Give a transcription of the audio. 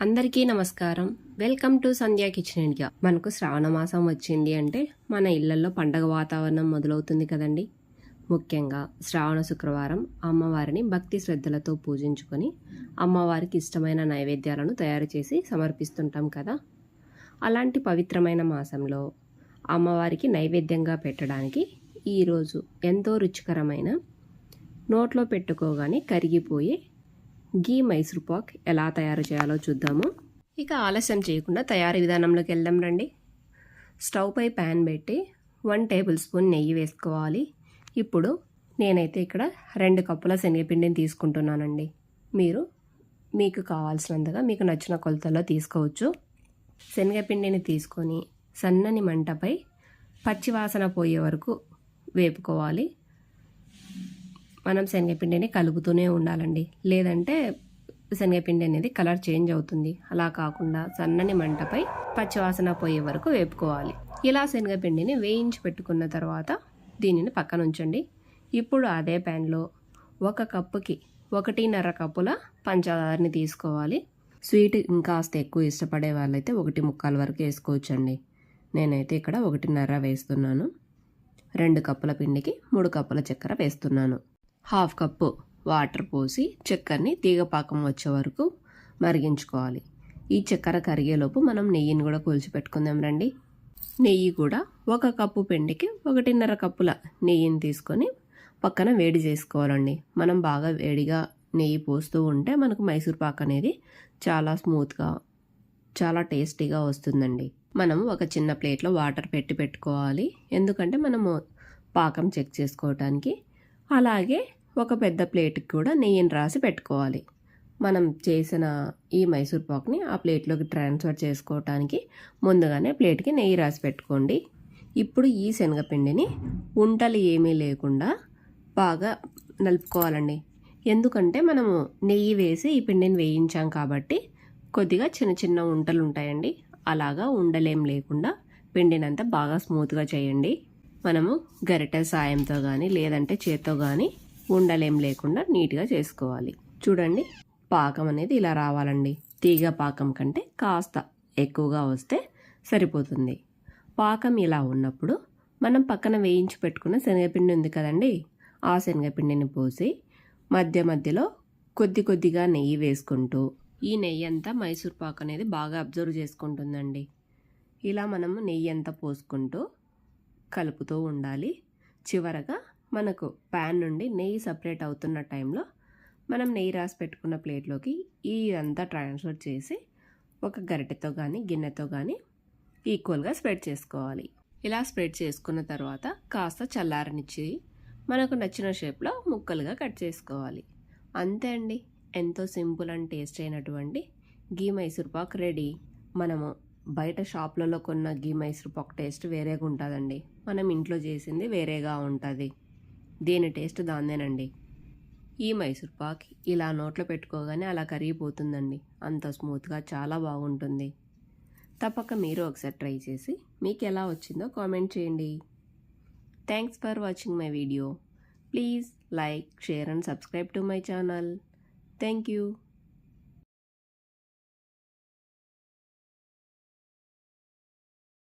అందరికీ నమస్కారం. Welcome to Sandhya kitchen India. మనకు శ్రావణ మాసం వచ్చింది అంటే మన ఇళ్లలో పండగ వాతావరణం మొదలవుతుంది కదండి. ముఖ్యంగా శ్రావణ శుక్రవారం అమ్మవారిని భక్తి శ్రద్ధలతో పూజించుకొని అమ్మవారికి ఇష్టమైన నైవేద్యాలను తయారు చేసి సమర్పిస్తుంటాం కదా. అలాంటి పవిత్రమైన మాసంలో అమ్మవారికి నైవేద్యంగా పెట్టడానికి ఈరోజు ఎంతో రుచికరమైన నోట్లో పెట్టుకోగానే కరిగిపోయే గీ మైసూర్ పాక్ ఎలా తయారు చేయాలో చూద్దాము. ఇక ఆలస్యం చేయకుండా తయారీ విధానంలోకి వెళ్దాం రండి. స్టవ్ పై ప్యాన్ పెట్టి 1 టేబుల్ స్పూన్ నెయ్యి వేసుకోవాలి. ఇప్పుడు నేనైతే ఇక్కడ 2 కప్పుల శనగపిండిని తీసుకుంటున్నానండి. మీకు కావాల్సినంతగా మీకు నచ్చిన కొలతల్లో తీసుకోవచ్చు. శనగపిండిని తీసుకొని సన్నని మంటపై పచ్చివాసన పోయే వరకు వేపుకోవాలి. మనం శనగపిండిని కలుపుతూనే ఉండాలండి, లేదంటే శనగపిండి అనేది కలర్ చేంజ్ అవుతుంది. అలా కాకుండా సన్నని మంటపై పచ్చివాసన పోయే వరకు వేపుకోవాలి. ఇలా శనగపిండిని వేయించి పెట్టుకున్న తర్వాత దీనిని పక్కన ఉంచండి. ఇప్పుడు అదే ప్యాన్లో 1 కప్పుకి 1.5 కప్పుల పంచదారని తీసుకోవాలి. స్వీట్ ఇంకాస్త ఎక్కువ ఇష్టపడే వాళ్ళైతే 1 ముక్కాల వరకు వేసుకోవచ్చండి. నేనైతే ఇక్కడ 1.5 వేస్తున్నాను. 2 కప్పుల పిండికి 3 కప్పుల చక్కెర వేస్తున్నాను. 1/2 కప్పు వాటర్ పోసి చక్కెరని తీగపాకం వచ్చే వరకు మరిగించుకోవాలి. ఈ చక్కెర కరిగేలోపు మనం నెయ్యిని కూడా కూల్చిపెట్టుకుందాం రండి. నెయ్యి కూడా 1 కప్పు పిండికి 1.5 కప్పుల నెయ్యిని తీసుకొని పక్కన వేడి చేసుకోవాలండి. మనం బాగా వేడిగా నెయ్యి పోస్తూ ఉంటే మనకు మైసూర్ పాక్ అనేది చాలా స్మూత్గా చాలా టేస్టీగా వస్తుందండి. మనము ఒక చిన్న ప్లేట్లో వాటర్ పెట్టుకోవాలి. ఎందుకంటే మనము పాకం చెక్ చేసుకోవటానికి. అలాగే ఒక పెద్ద ప్లేట్కి కూడా నెయ్యిని రాసి పెట్టుకోవాలి. మనం చేసిన ఈ మైసూర్ పాక్ని ఆ ప్లేట్లోకి ట్రాన్స్ఫర్ చేసుకోవటానికి ముందుగానే ప్లేట్కి నెయ్యి రాసి పెట్టుకోండి. ఇప్పుడు ఈ శనగపిండిని ఉంటలు ఏమీ లేకుండా బాగా నలుపుకోవాలండి. ఎందుకంటే మనము నెయ్యి వేసి ఈ పిండిని వేయించాం కాబట్టి కొద్దిగా చిన్న చిన్న ఉంటలు ఉంటాయండి. అలాగా ఉండలేం లేకుండా పిండినంతా బాగా స్మూత్గా చేయండి. మనము గరిటె సాయంతో కానీ లేదంటే చేత్తో కానీ ఉండలేం లేకుండా నీట్గా చేసుకోవాలి. చూడండి, పాకం అనేది ఇలా రావాలండి. తీగ పాకం కంటే కాస్త ఎక్కువగా వస్తే సరిపోతుంది. పాకం ఇలా ఉన్నప్పుడు మనం పక్కన వేయించి పెట్టుకున్న శనగపిండి ఉంది కదండి, ఆ శనగపిండిని పోసి మధ్య మధ్యలో కొద్దిగా నెయ్యి వేసుకుంటూ, ఈ నెయ్యి అంతా మైసూర్ పాక్ అనేది బాగా అబ్జర్వ్ చేసుకుంటుందండి. ఇలా మనము నెయ్యి అంతా పోసుకుంటూ కలుపుతూ ఉండాలి. చివరగా మనకు ప్యాన్ నుండి నెయ్యి సపరేట్ అవుతున్న టైంలో మనం నెయ్యి రాసి పెట్టుకున్న ప్లేట్లోకి ఇదంతా ట్రాన్స్ఫర్ చేసి ఒక గరిటెతో కానీ గిన్నెతో కానీ ఈక్వల్గా స్ప్రెడ్ చేసుకోవాలి. ఇలా స్ప్రెడ్ చేసుకున్న తర్వాత కాస్త చల్లారనిచ్చి మనకు నచ్చిన షేప్లో ముక్కలుగా కట్ చేసుకోవాలి. అంతే అండి, ఎంతో సింపుల్ అండ్ టేస్ట్ అయినటువంటి గీ మైసూర్ పాక్ రెడీ. మనము బయట షాప్లలో కొన్న గీ మైసూర్ పాక్ టేస్ట్ వేరేగా ఉంటుందండి. మనం ఇంట్లో చేసింది వేరేగా ఉంటుంది. దీని టేస్ట్ దాందేనండి. ఈ మైసూర్ పాక్ ఇలా నోట్లో పెట్టుకోగానే అలా కరిగిపోతుందండి. అంత స్మూత్గా చాలా బాగుంటుంది. తప్పక మీరు ఒకసారి ట్రై చేసి మీకు ఎలా వచ్చిందో కామెంట్ చేయండి. Thanks for watching my video. Please like, share and subscribe to my channel. Thank you.